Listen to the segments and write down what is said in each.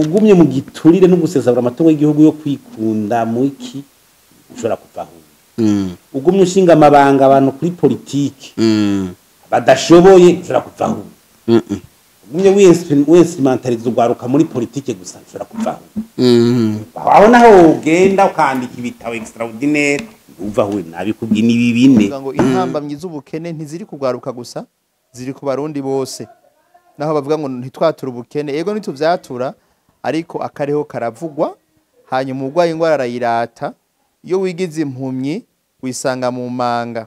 ugumye mu giturire no gusesagura amatungo y'igihugu yo kwikunda mu iki ushobora kuvaho ugumye ushinga amabanga abantu kuri politiki badashoboye ushobora kuvaho ugumye wese ugwaruka muri politiki gusa ushobora kuvaho aho naho ugenda ukandika ibitabo extraordinaire uvaho nabikubwiye nibi bine ngo intambamyi z'ubukene ntiziri kugwaruka gusa ziri ku barundi bose naho bavuga ngo ntitwatura ubukene ego nituvyatura ariko akareho karavugwa hanyuma urwaye ingwara arayirata iyo wigize impumyi wisanga mu manga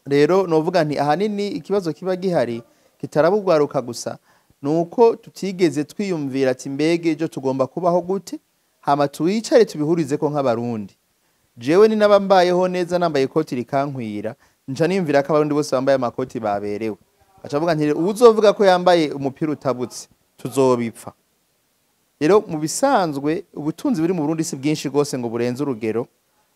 rero novuga nti ahanini ikibazo kiba gihari kitarabugwaruka gusa nuko tutigeze twiyumvira ati mbege ejo tugomba kubaho gute hama tuwicare tubihurize ko nk'abarundi jewe ni nabambayeho neza nambaye ikoti rikankwira nca niyumvira ko abarundi bose bambaye amakoti baberewe acavuga nti uzovuga ko yambaye umupira utabutse tuzobipfa rero mu bisanzwe ubutunzi buri mu Burundi si bwinshi gose ngo burenze urugero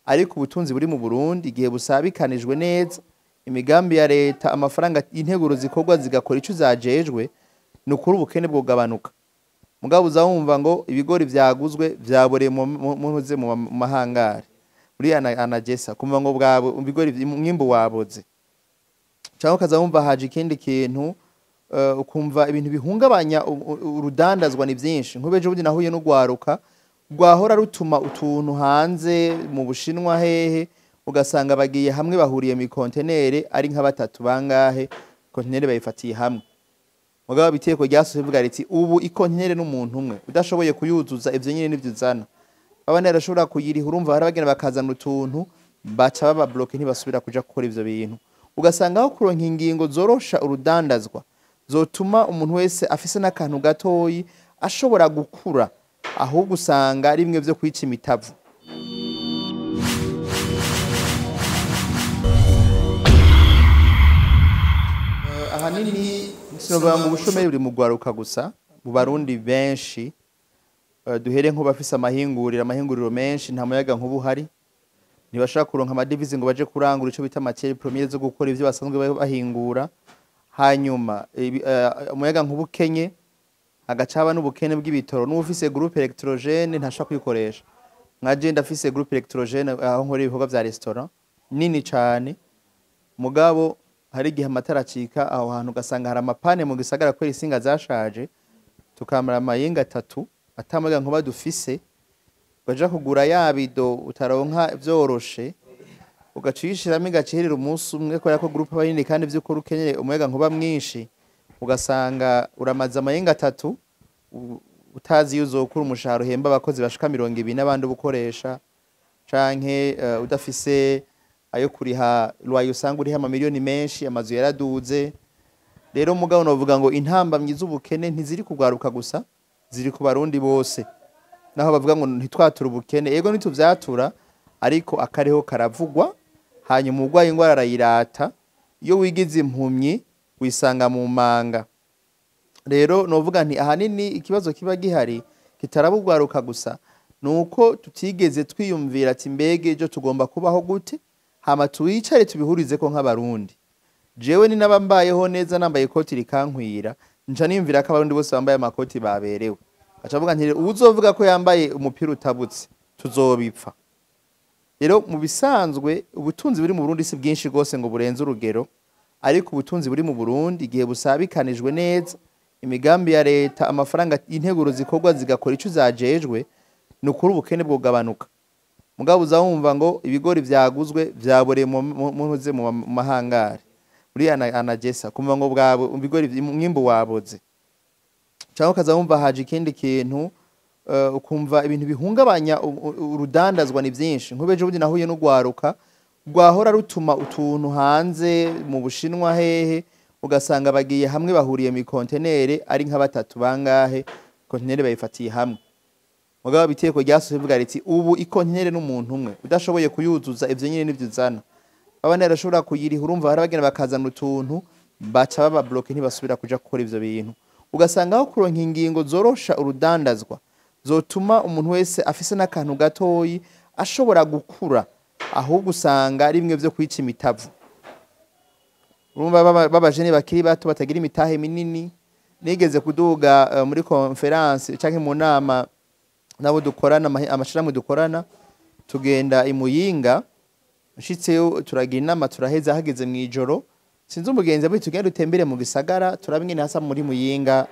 ariko ubutunzi buri mu Burundi igihe busabikanijwe neza imigambi ya leta amafaranga integuro zikorwa zigakora ico zajejwe nukuri ubukene bwo gabanuka mugabo uzawumva ngo ibigori vyaguzwe vyaboreye mu ntuze mu mahangare muri anagesa kumva ngo bwabo ibigori mwimbo waboze cyangwa kazawumva haje ikindi kintu ukumva ibintu bihungabanya urudandazwa ni byinshi nkubeje budi nahuye no gwaruka gwahora rutuma utuntu hanze mu Bushinwa hehe ugasanga bagiye hamwe bahuriye mu container ari nka batatu bangahe container bayifatiye hamwe mugabo biteko ryasose bivuga riti ubu ikontainer n'umuntu umwe udashoboye kuyuzuza ivyo nyine nivyo zana abana yarashobora kuyiri urumva harabagenda bakazana utuntu baca baba block ntibasubira kuja gukora ivyo bintu ugasanga aho kuronka ingingo zorosha urudandazwa zotuma umuntu wese afise n'akantu gatoyi ashobora gukura ahubwo usanga ari bimwe byo kwica imitavu ahanini sinova mu bushomeri buri mu gwaruka gusa mu barundi benshi duhere nko bafise amahinguriro menshi nta muyaga nkubu hari ntibashaka kuronka amadivizi ngo baje kurangura ico bita matière première zo gukora ivyo basanzwe bahingura hanyuma umuyaga nkubu kenye agacaba n'ubukene bw'ibitoro n'ufise groupe électrogène ntashaka kwikoresha nkaje ndafise groupe électrogène aho nkora ibikorwa vya restaurant nini cyane mugabo hari gihe amatara acika aho hantu gasanga hari amapane mu gisagara kwera isinga zashaje tukamara amayinga 3 atamaga nkuba dufise baja kugura yabido utaronka vyoroshe ugacishiramo igacirira umunsi umwe ko yako groupe banini kandi vy'ukuri ukenye umuyaga nkuba mwinshi ugasanga uramaza amayinga 3 utazi yuzokura umushahara uhemba abakozi bashika 200 n'abandi ubukoresha canke udafise ayo kuriha lwayo usanga uriha amamiliyoni menshi amazu yaraduze rero mugabo novuga ngo intambamyi z'ubukene ntiziri kugwaruka gusa ziri ku barundi bose naho bavuga ngo ntitwatura ubukene ego nituvyatura ariko akareho karavugwa hanyuma urwaye ingwara arayirata iyo wigize impumyi wisanga mu manga rero novuga nti ahanini ikibazo kiba gihari kitarabugwaruka gusa nuko tutigeze twiyumvira ati mbege ejo tugomba kubaho gute hama tuwicare tubihurize ko nk'abarundi jewe ni nabambayeho neza nambaye ikoti rikankwira nca niyumvira ko abarundi bose bambaye amakoti baberewe acavuga nti uzovuga ko yambaye umupira utabutse tuzobipfa rero mu bisanzwe ubutunzi buri mu Burundi si bwinshi gose ngo burenze urugero ariko ubutunzi buri mu Burundi igihe busabikanijwe neza imigambi ya leta amafaranga integuro zikorwa zigakora ico zajejwe nukuri ubukene bwo gabanuka mugabo uzawumva ngo ibigori vyaguzwe vyaboreye mu ntuze mu mahangare muri anagesa kumva ngo bwabo ibigori mwimbo waboze cyangwa kazawumva haje ikindi kintu ukumva ibintu bihungabanya urudandazwa ni byinshi nkubeje budi nahuye no gwaruka gwahora rutuma utuntu hanze mu Bushinwa hehe ugasanga bagiye hamwe bahuriye mu container ari nka batatu bangahe container bayifatiye hamwe mugabo biteko ryasose bivuga riti ubu ikontainer n'umuntu umwe udashoboye kuyuzuza ivyo nyine nivyo zana abana yarashobora kuyiriha urumva harabagenda bakazana utuntu baca baba block ntibasubira kuja gukora ivyo bintu ugasanga aho kuronka ingingo zorosha urudandazwa zotuma umuntu wese afise n'akantu gatoyi ashobora gukura ahubwo usanga ari bimwe byo kwica imitavu urumva babajene bakiri bato batagira imitahe minini nigeze kuduga muri conference canke mu nama nabo dukorana amashirahamwe dukorana tugenda imuyinga nshitseyo turagira inama turaheza hageze mu ijoro sinzi umugenzi abo tugenda dutembere mu gisagara turabingene hasa muri muyinga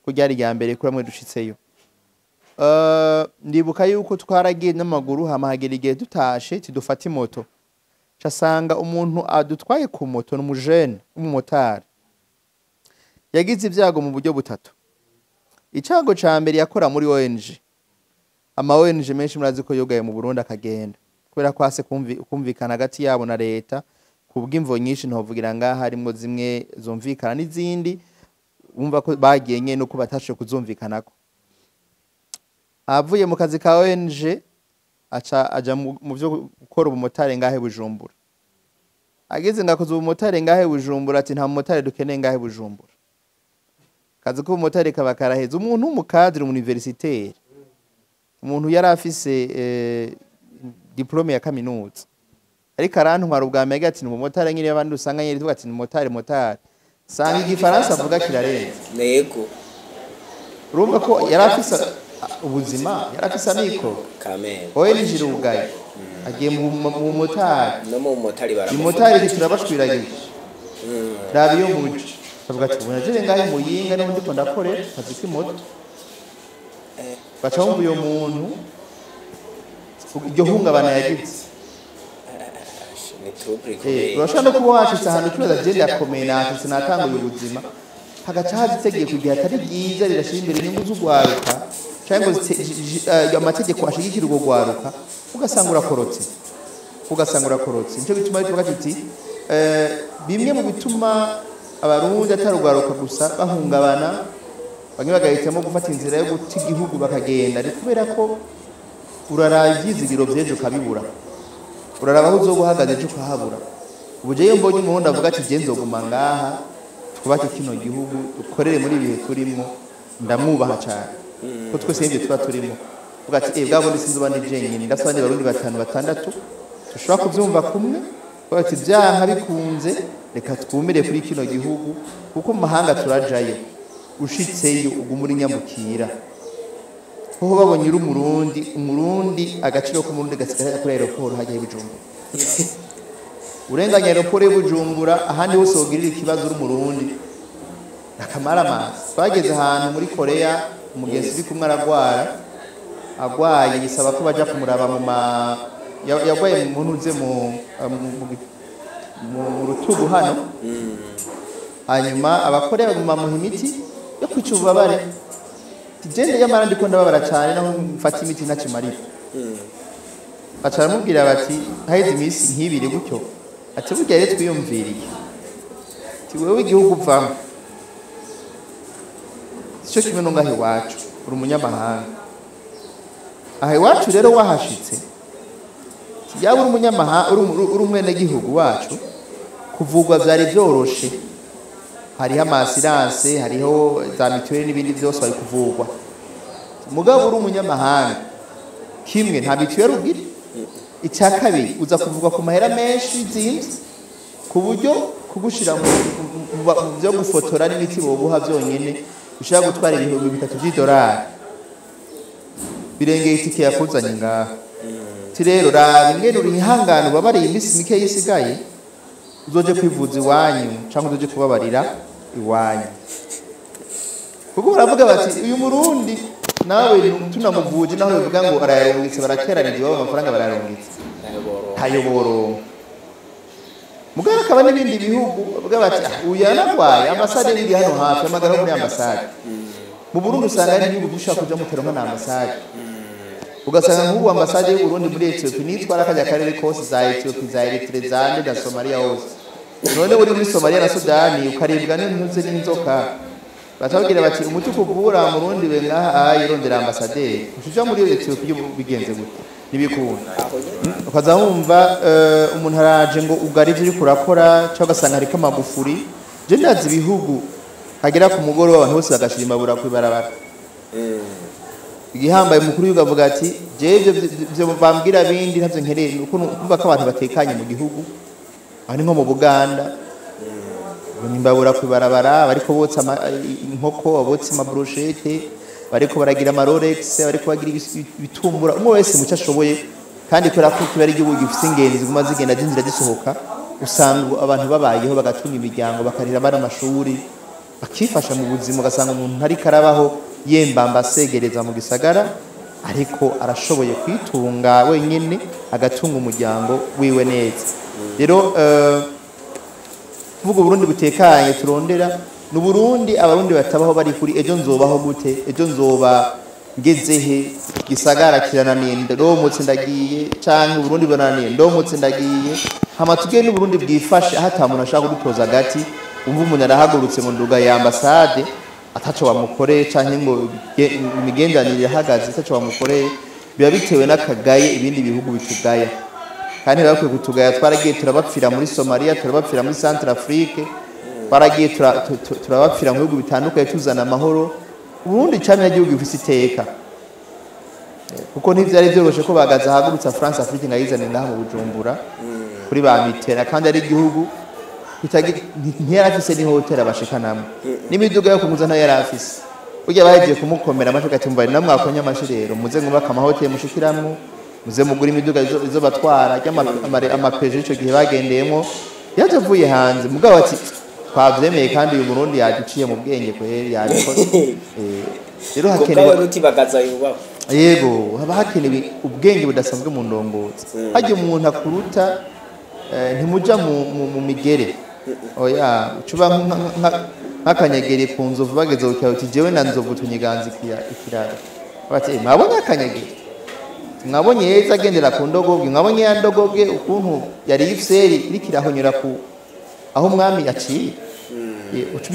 kuryari rya mbere kuramwe dushitseyo ndibuka yuko twaragiye n'amaguru hamahagera igihe dutashe tidufata imoto casanga umuntu adutwaye ku moto n'umujene umumotari yagize ibyago mu buryo butatu icago ca mbere yakora muri ONG ama ONG menshi murazi ko yogaye mu Burundi akagenda kubera ko hase kumvikana hagati yabo na leta kubw'imvo nyinshi ntovugira ngaha harimo zimwe zumvikana n'izindi umva ko bagiye nyene no kubatashe kuzumvikanako avuye mu kazi ka ONG aja mu byo gukora ubumotari ngahe Bujumbura ageze ngakoze ubumotari ngahe Bujumbura ati nta motari dukeneye ngahe Bujumbura kazi ko ubumotari kaba karaheza umuntu w'umukadre universitaire umuntu yari afise diplome ya kaminuza ariko arantwara ubwa mega ati umumotari nyine abandi usanga nyine tuvuga ati motari sanga igifaransa avuga kirarenze nego urumva ko yari afise ubuzima yari afise amiko kamera oye nijirugaye agiye mu motari no mu motari imotari turabashwiragiye rabiyo muje avuga ati bunajire ngahe muyinga no ndiko ndakore kazi k'imoto baca uyo muntu iryo hungabana yagize urashobora no kuba washitse ahantu kibaza agenda yakomeye nashitse natanguye ubuzima hagaca haza itegeko igihe atari ryiza rirashira imbere inyungu z'urwaruka cyangwa amategeko ashigikira urwo rwaruka ugasanga urakorotse nicyo bituma tuvuga tuti bimwe mu bituma abarundi atari urwaruka gusa bahungabana bamwe bagahitamo gufata inzira yo guta igihugu bakagenda ni kubera ko uraraba ivyizigiro vy'ejo ukabibura uraraba aho uzoba uhagaze ejo ukahabura ubu jewe mbonye umuntu avuga ati je nzoguma ngaha twubake kino gihugu dukorere muri ibihe turimo ndamwubaha cyane ko twese ibyo tuba turimo uvuga ati bwabo ndisinzuba ndi jenyine ndasaba ndi barundi 5-6 dushobora kuvyumva kumwe uvuga ati byanka bikunze reka twumire kuri kino gihugu kuko mu mahanga turajayo ushitseyo ugumuri nyamukira ho babonye uri umurundi agaciro ko murundi gasigara kuri aeroport hajya Bujumbura urenganya aeroport y'Ubujumbura ahandi hose wogirira ikibazo uri umurundi akamara amazi bageze ahantu muri Korea umugenzi uri kumwe agwaye bisaba ko baja kumuraba mu yagwaye mu ntuze mu rutugu hano hanyuma abakoreya bamuha imiti yo kwica ububabare tijende y'amara ndiko ndababara cyane naho mfata imiti ntakimarira bacara mubwira bati haheze iminsi nk'ibiri gutyo ati burya rero twiyumviriye ati wewe igihugu uvamo sico kimwe no ngaho iwacu uri umunyamahanga aha iwacu rero wahashitse yaba uri umunyamahanga uri umwenegihugu wacu kuvugwa vyari vyoroshe hariho amasiranse hariho za mituweli n'ibindi byose bari kuvugwa mugabo uri umunyamahanga kimwe nta mituweli ugira icya kabiri uza kuvugwa ku mahera menshi zimwe ku buryo kugushira mu byo gufotora n'imiti boguha byonyine ushaka gutwara $3,000 $5,000 birengeye itike yakuzanye ngaha rero raba ingene uri ihangana ubabariye iminsi mike yisigaye uzoje kwivuza iwanyu cyangwa uzoje kubabarira iwanyu kuko baravuga bati uyu murundi nawe tunamuvuje naho bivuga ngo arayarungitse barateranira iwabo amafaranga barayarungitse tayoboro mugara akaba n'ibindi bihugu bavuga bati uyu yanagwaye ambasade iri hano hafi amagara muri ambasade mu Burundi usanga ari ibihugu bishaka kuja muteronka na ambasade ugasanga nk'ubu ambasade y'u Burundi muri Ethiopia nitwara kajya karere kose za Ethiopia za Eritrea za na Somalia hose none uri muri Somalia na Sudani ukaribwa n'intuze n'inzoka batabwira bati umuti kuvura mu Burundi we ngaha ayirondera ambasade ushija muri Ethiopia bigenze gute nibikunda ukazahumva umuntu araje ngo ugari ivyo uri kurakora cyangwa ugasanga hariko amagufuri je ndazi ibihugu hagera ku mugoro w'abantu bose bagashima bura kwibarabara igihambaye mukuru yugavuga ati je byo bambwira bindi ntavyo nkereye uko kumva ko abantu batekanye mu gihugu ari nko mu Buganda imbabura kwibarabara bariko botsa inkoko botsa amabrochette bariko baragira amarolex bariko bagira ibitumbura umwe wese muco ashoboye kandi kubera ko kiba ari igihugu gifite ingenzi ziguma zigenda zinjira zisohoka usanga abantu babayeho bagatunga imiryango bakarira abana amashuri bakifasha mu buzima ugasanga umuntu ntari karabaho yembamba asegereza mu gisagara ariko arashoboye kwitunga wenyine agatunga umuryango wiwe neza rero kuvuga Burundi butekanye turondera n'Uburundi abarundi batabaho bari kuri ejo nzobaho gute ejo nzoba ngezehe gisagara kirananiye ndomutse ndagiye canke Burundi bananiye ndomutse ndagiye hama tugiye n'Uburundi bwifashe hata umuntu ashaka kudutoza gati umva umuntu arahagurutse mu nduga ya ambassade ataco bamukoreye canke ngo imigendanire ihagaze ataco bamukoreye biba bitewe n'akagaye ibindi bihugu bitugaya kandi bakwiye kutugaya twaragiye turabapfira muri Somalia turabapfira muri Centrafrique twaragiye turabapfira mu bihugu bitandukanye tuzana amahoro Burundi cyane igihugu gifite iteka kuko ntivyari byoroshe ko bagaza hagurutsa France Afrique ngayizane ngaha mu Bujumbura kuri ba mitera kandi ari igihugu ntiyarafise ni hotel abashikanamo n'imiduga yo kumuza nta yarafise burya bahejeje kumukomera amashoka tumva ni namwe akonya amashirero muze ngubaka amahotel mushikiramwo muze mugura imiduga izo batwara amapeje ico gihe bagendeyemo yaje avuye hanze mugabo ati twavyemeye kandi uyu Burundi yaduciye mu bwenge kweri yabikoze rero hakenewe utibagaza yubaho yego haba hakenewe ubwenge budasanzwe mu ndongozi haje umuntu akuruta ntimuja mu migere oya ucuba nk'akanyagere ku nzovu bageze ukaya uti jewe na nzovu tunyiganza ikiraro bati mwabonye akanyagere mwabonye yeza agendera ku ndogobwe mwabonye ya ndogobwe ukuntu yari ifseri irikirahonyura ku aho mwami yaciye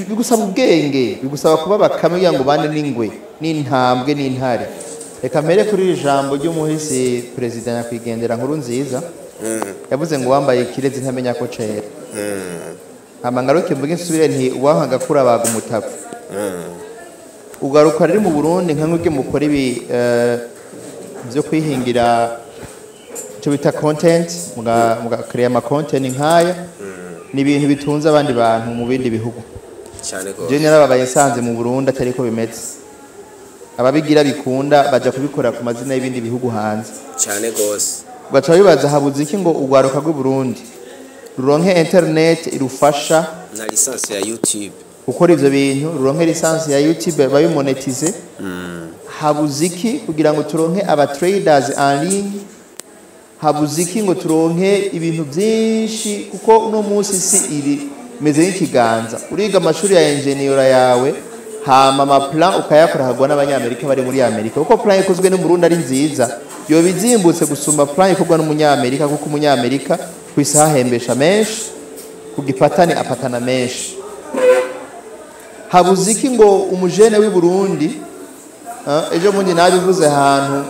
bigusaba ubwenge bigusaba kuba bakame yango bane n'ingwe n'intambwe n'intare reka mbere kuri ijambo ry'umuhisi president yakwigendera nkuru nziza yavuze ngo wambaye kirezi ntamenya ko cera amangaruke mvuge nsubire nti uwahanga kurabaga umutavu ugaruka riri mu Burundi nka nk'ubwe mukora ibi byo kwihingira cyo bita content muga create ama content nkaya ni ibintu bitunze abandi bantu mu bindi bihugu cyane gose je narababaye nsanze mu Burundi atari ko bimeze ababigira bikunda baja kubikora ku mazina y'ibindi bihugu hanze cyane gose ugaca bibaza habuze iki ngo ugwaruka rw'u Burundi ruronke internet irufasha na license ya YouTube gukora ivyo bintu ruronke license ya YouTube babimonetize habuze iki kugira ngo turonke aba traders en ligne habuze iki ngo turonke ibintu byinshi kuko uno munsi si iri meze nk'ikiganza uriga amashuri ya engineer yawe hama ama plan ukayakora hagwa n'abanyamerika bari muri Amerika kuko plan ikozwe no mu Burundi ari nziza yo bizimbutse gusumba plan ikorwa n'umunyamerika kuko umunyamerika kwisaha hembesha menshi kugipatane apatana menshi habuze iki ngo umujene w'i Burundi ejo mundi nabivuze ahantu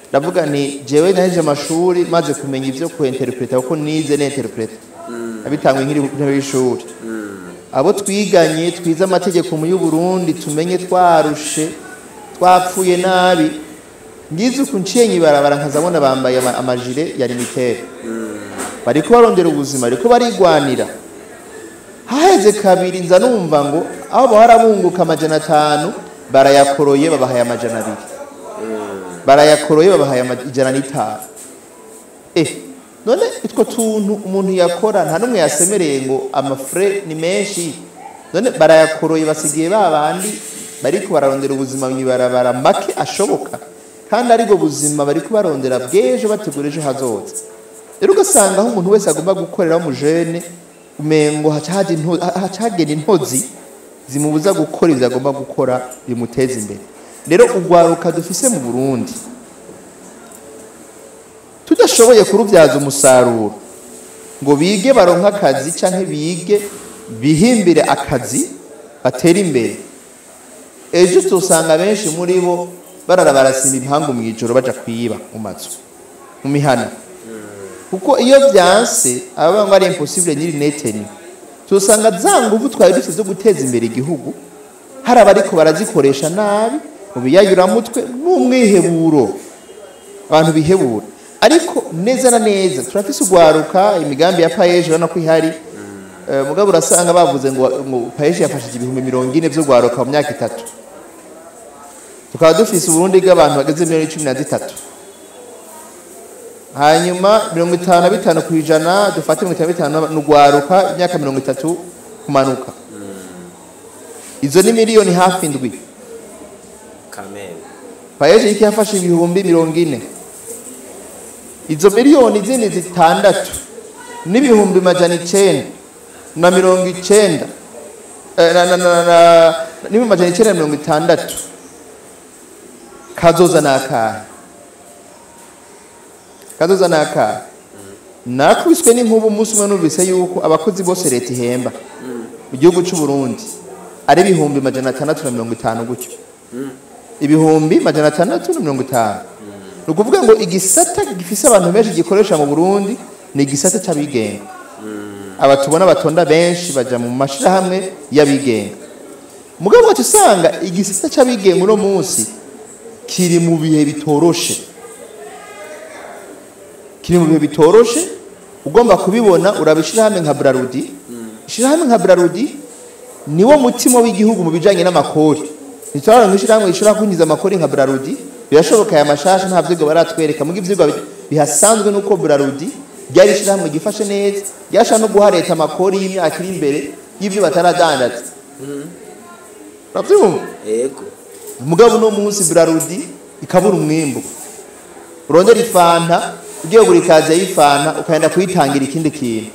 ndavuga ni jewe naheje amashuri maze kumenya ivyo ku interpreta kuko nize n'interpreta abitangwe nkiri ku ishuri abo twiganye twiza amategeko mu y'Uburundi tumenye twarushe twapfuye nabi ngize kunciye barabara nkazabona bambaye amajire ya limitere bariko barondera ubuzima ariko barigwanira haheze kabiri nza numva ngo aho baharabunguka amajana 5 barayakoroye babahaye amajana 2 barayakoroye babahaye amajana 5 none itwo tuntu umuntu yakora nta numwe yasemereye ngo amafre ni menshi none barayakoroye basigiye babandi bariko bararondera ubuzima mwibarabara make ashoboka kandi ariko buzima bariko barondera bwejo bategureje hazoza rero ugasanga aho umuntu wese agomba gukorera mu jene umengo hacagena intozi zimubuza gukora ivyo agomba gukora bimuteza imbere rero ugwaruka dufise mu Burundi tudashoboye kuruvyaza umusaruro ngo bige baronka akazi canke bige bihimbire akazi batera imbere ejo tusanga benshi muri bo barara barasiba impangu mu ijoro baja kwiba mu mazu mu mihana kuko iyo byanse aba ngo ari impossible nyiri neteni tusanga zanguvu twari dufite zo guteza imbere igihugu hari abariko barazikoresha nabi mu biyayura mutwe n'umwiheburo abantu bihebura ariko neza na neza turafise ugwaruka imigambi ya paeje urana ko ihari mugabo urasanga bavuze ngo paeje yafashije ibihumbi 40 byo gwaruka mu myaka 3 tukaba dufise Burundi bw'abantu bageze 13 hanyuma 55 kwijana dufate 55 n'ugwaruka imyaka 30 kumanuka izo ni miliyoni hafi ndwi Kamel paeje iki yafashe ibihumbi 40 izo miliyoni zindi zitandatu n'ibihumbi majana 9 na 90 nibi majana 960 kazoza naka nakwiswe n'inkubu umunsi umwe numvise yuko abakozi bose leta ihemba mu gihugu cy'u Burundi ari ibihumbi majana 650 gutyo ibihumbi majana 650 nukuvuga ngo igisata gifise abantu benshi gikoresha mu Burundi ni igisata cy'abigenga abatubona batonda benshi baja mu mashira hamwe y'abigenga mugabo watusanga igisata cy'abigenga uno munsi kiri mu bihe bitoroshe ugomba kubibona urabishira hamwe nka Brarudi shira hamwe nka Brarudi niwo mutima w'igihugu mu bijanye n'amakori nitwara ngishira hamwe ishura kunyiza amakori nka Brarudi birashoboka ya mashasha nta vyego baratwereka mu givyego bihasanzwe nuko Brarudi byari shira hamwe gifashe neza yasha no guha leta amakori y'imyaka iri imbere y'ivyo bataradandaza Ravyumva yego mugabo no munsi Brarudi ikabura umwimbo urondera ifanta ugiye buri kaze y'ifanta ukagenda kuyitangira ikindi kintu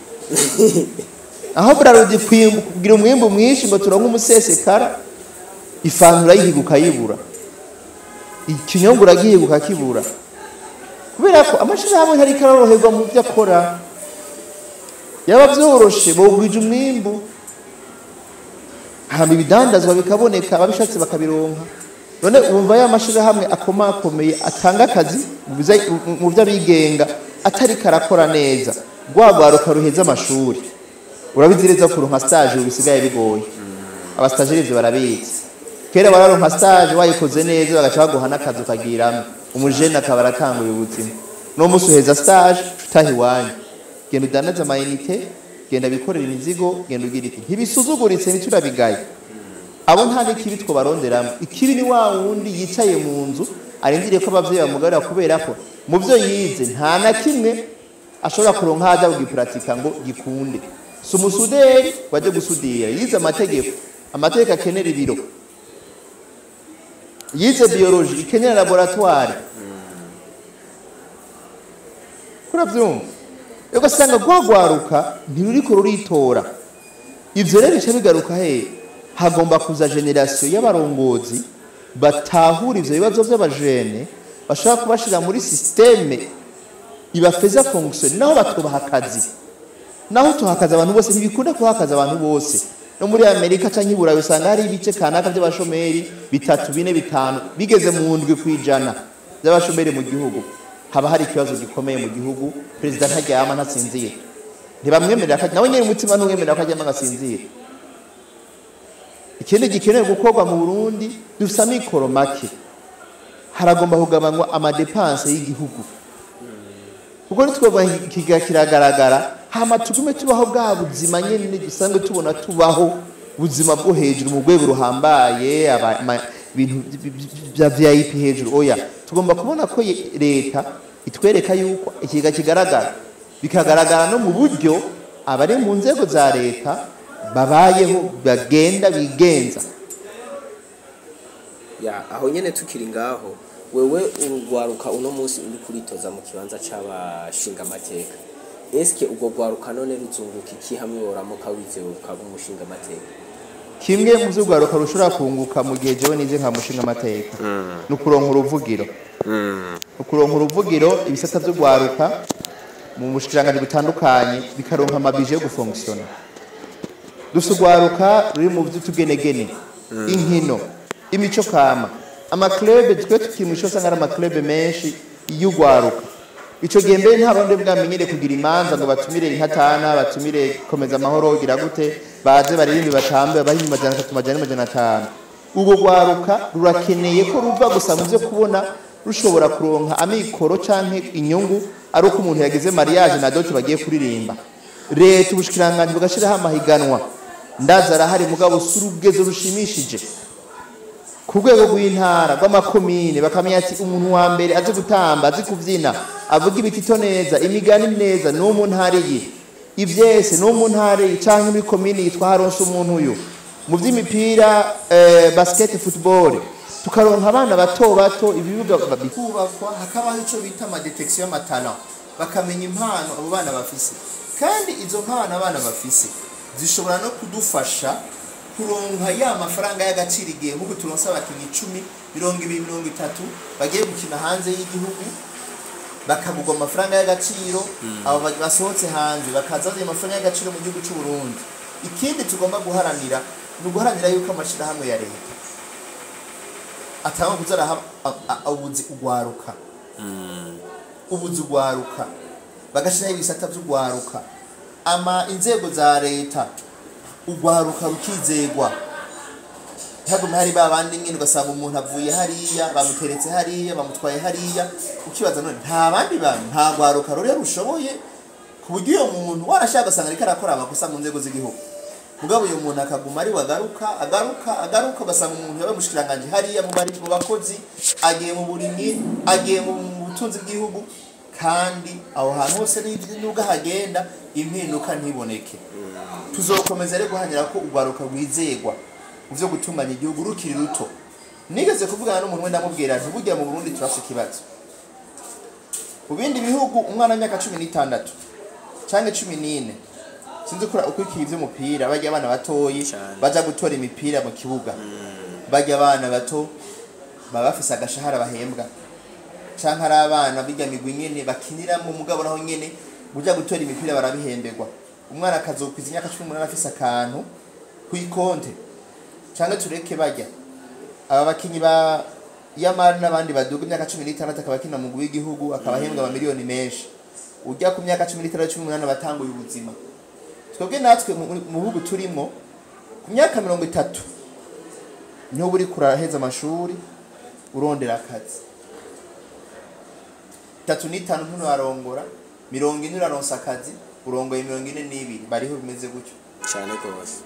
aho Brarudi kugira umwimbo mwinshi ngo turonke umusesekara ifanta urayihiguka yibura ikinyongo uragihiguka kibura kubera ko amashira hamwe ntari karoroherwa mu byo akora yaba byoroshe bogwije umwimbo hama ibidandazwa bikaboneka ababishatse bakabironka none umva ya mashira hamwe akomakomeye atanga akazi mu byo abigenga atari karakora neza rwagwaruka ruheza amashuri urabizireza kuronka stage ubisigaye bigoye abastajeri byo barabizi kera bararonka stage wayikoze neza bagaca baguhana akazi ukagiramo umujene akabara kanguye ubuzima no musuheza stage utahi wanyu genda udandaza amayinite genda bikorera imizigo genda ugira iki ntibisuzuguritse ntiturabigaye abo nta n'ikibi two baronderamo ikibi ni wa wundi yicaye mu nzu arindiriye ko abavyeyi bamugarira kubera ko mu byo yize nta na kimwe ashobora kuronka haja kugipuratika ngo gikunde si umusuderi waje gusudira yize amategeko akenera ibiro yize biology ikenera laboratoire kuravyumva ego sanga gwagwaruka ntiruriko ruritora ivyo rero bica bigaruka he hagomba kuza generation y'abarongozi batahura ivyo bibazo by'abajene bashaka kubashira muri systeme ibafeza fonction naho batubaha akazi naho tuhakaza abantu bose ntibikunda kuhakaza abantu bose no muri Amerika canke i Burayi usanga hari ibice kanaka by'abashomeri 3 4 5 bigeze mu ndwi kwijana by'abashomeri mu gihugu haba hari ikibazo gikomeye mu gihugu president ntajyama ntasinziye ntibamwemerera ko nawe nyine umutima ntumwemerera ko ajyama ngasinziye ikindi gikenewe gukorwa mu Burundi dufisa mikoro make haragomba kugabanywa amadepense y'igihugu kuko nitwebwa kiragaragara hama tugume tubaho bwa buzima nyene gisanzwe tubona tubaho buzima bwo hejuru mu rwego ruhambaye ibintu bya VIP hejuru oya tugomba kubona ko leta itwereka yuko ikiga kigaragara bikagaragara no mu buryo abari mu nzego za leta babayeho bagenda bigenza ya aho nyene tukiri ngaho wewe urugwaruka uno munsi uri kuritoza mu kibanza c'abashinga amateka eske ubwo gwaruka none ruzunguka iki hamwe woramuka wizewe ukaba umushinga amateka kimwe mu vy'urwaruka rushobora kunguka mu gihe jewe nize nka mushinga amateka nukuronka uruvugiro ibisata vy'urwaruka mu bushikiranganje butandukanye bikaronka amabije yo gufonctiona dusugwaruka ruri mu vy'utugenegene inkino imico kama amaklube twe tukimisho sanga ari amaklube menshi y'urwaruka ico gihe mbere nta bandi bwamenyere kugira imanza ngo batumire intatana batumire komeza amahoro gira gute baze baririmbi batambe abahinyi majana 3 ubwo rwaruka rurakeneye ko ruva gusa mu byo kubona rushobora kuronka amikoro canke inyungu ari uko umuntu yagize mariage na dote bagiye kuririmba leta ubushikiranganje bugashiraho amahiganwa ndaza arahari mugabo surugezo rushimishije ku rwego rw'intara rw'amakomine bakamenya ati umuntu wa mbere azi gutamba azi kubyina avuga ibitito neza imigani neza no mu ntare ye ivyese no mu ntare cyangwa muri komine yitwa haronse umuntu uyu mu by'imipira basket football tukaronka abana bato ibibuga babikubakwa hakabaho ico bita ama detection y'amatana bakamenya impano abo bana bafise kandi izo mpano abana bafise zishobora no kudufasha kuronka ya mafaranga y'agaciro igihe nk'uko turonsa abakinyi 10 20 30 bagiye gukina hanze y'igihugu bakagurwa amafaranga y'agaciro abo basohotse hanze bakazaza amafaranga y'agaciro mu gihugu cy'u Burundi. Ikindi tugomba guharanira ni guharanira yuko amashira hamwe ya leta atanga kuzara ubuzi ugwaruka ubuzi ugwaruka bagashira ibisata by'ugwaruka ama inzego za leta ugwaruka rukizegwa ntabwo hari babandi ngene ugasanga umuntu avuye hariya bamuteretse hariya bamutwaye hariya ukibaza none nta bandi bantu nta gwaruka rero rushoboye ku buryo uyo muntu warashaka gasanga ariko arakora amakosa mu nzego z'igihugu mugabo uyo muntu akaguma ari agaruka basanga umuntu yabaye mushikiranganje hariya mu bari mu bakozi agiye mu burimyi agiye mu butunzi bw'igihugu kandi aho hantu hose n'ubwo hagenda impinduka ntiboneke. Tuzokomeza rero guhanira ko ugwaruka rwizegwa uvyo gutunganya igihugu rukiri ruto. Nigeze kuvugana n'umuntu wenda mubwira ati burya mu Burundi turafite ikibazo. Mu bindi bihugu umwana w'imyaka 16 canke 14 sinzi kura ukwikira ivyo mupira bajya abana batoyi baja gutora imipira mu kibuga bajya abana bato babafise agashahara bahembwa canke ari abana bijya migwi nyene bakinira mu mugabo naho nyene buja gutora imipira barabihemberwa umwana akazokwiza imyaka 18 afise akantu kwikonte canke tureke bajya aba bakinyi ba yamari n'abandi baduga imyaka 16 akabakina mu gwi w'igihugu akabahembwa amamiliyoni menshi ujya ku myaka 16 18 batanguye ubuzima twebwe natwe mu bihugu turimo ku myaka 30 niho buri kuraheza amashuri urondera akazi 35 ntuno arongora 40 uraronsa akazi urongoye 42 bariho bimeze gutyo cyane gose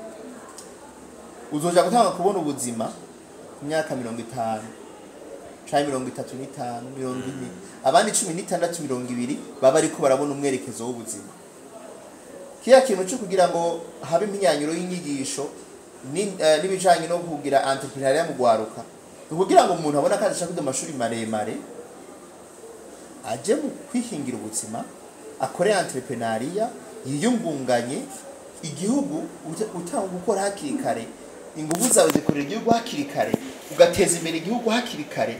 uzoja gutanga kubona ubuzima ku myaka 50 cyangwa 35 40 abandi 16 20 baba ariko barabona umwerekezo w'ubuzima. Kiya kintu cyo kugira ngo habe imyanyuro y'inyigisho n'ibijanye no kugira entrepreneuria mu gwaruka kugira ngo umuntu abone akazi ashaka amashuri maremare aje mu kwihingira ubuzima akore entrepreneuria yiyungunganye igihugu utanga gukora hakiri kare ingufu zawe zikorera igihugu hakiri kare ugateza imbere igihugu hakiri kare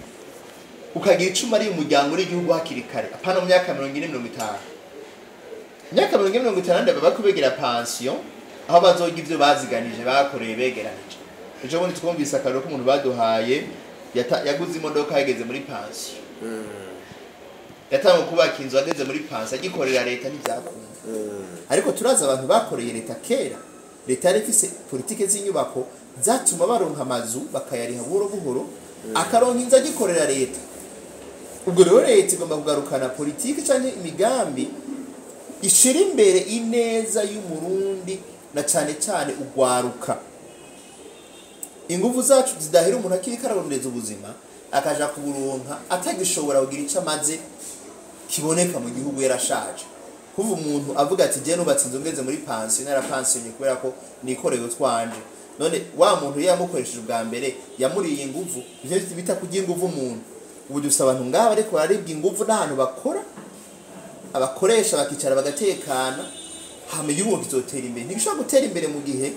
ukagira icuma ari umuryango w'igihugu hakiri kare apana mu myaka 40-50 myaka 40-50 baba kubegera pension aho bazoga ivyo baziganije bakoreye begeranije ejo bundi twumvise akarero ko umuntu baduhaye yaguze imodoka yageze muri pension yatanga kubaka inzu ageze muri pension agikorera leta n'ivyakunda ariko turaza abantu bakoreye leta kera leta yari ifise politike z'inyubako zatuma baronka amazu bakayariha buhoro buhoro akaronka inzu agikorera leta. Ubwo rero leta igomba kugarukana politike cyane imigambi ishira imbere ineza y'umurundi na cyane cyane ugwaruka ingufu zacu zidahera umuntu akiri kararondeza ubuzima akaja kuburonka atagishobora kugira icyo amaze kiboneka mu gihugu yarashaje kuva umuntu avuga ati je nubatse inzu ngeze muri pension narapensionye kubera ko nikoreye utwanje none wa muntu yamukoresheje ubwa mbere yamuriye ingufu byo bita kugira ingufu umuntu ubu dusaba abantu ngaba ariko baribwa ingufu n'ahantu bakora abakoresha bakicara bagatekana hame y'umuntu izotera imbere ntibishobora gutera imbere mu gihe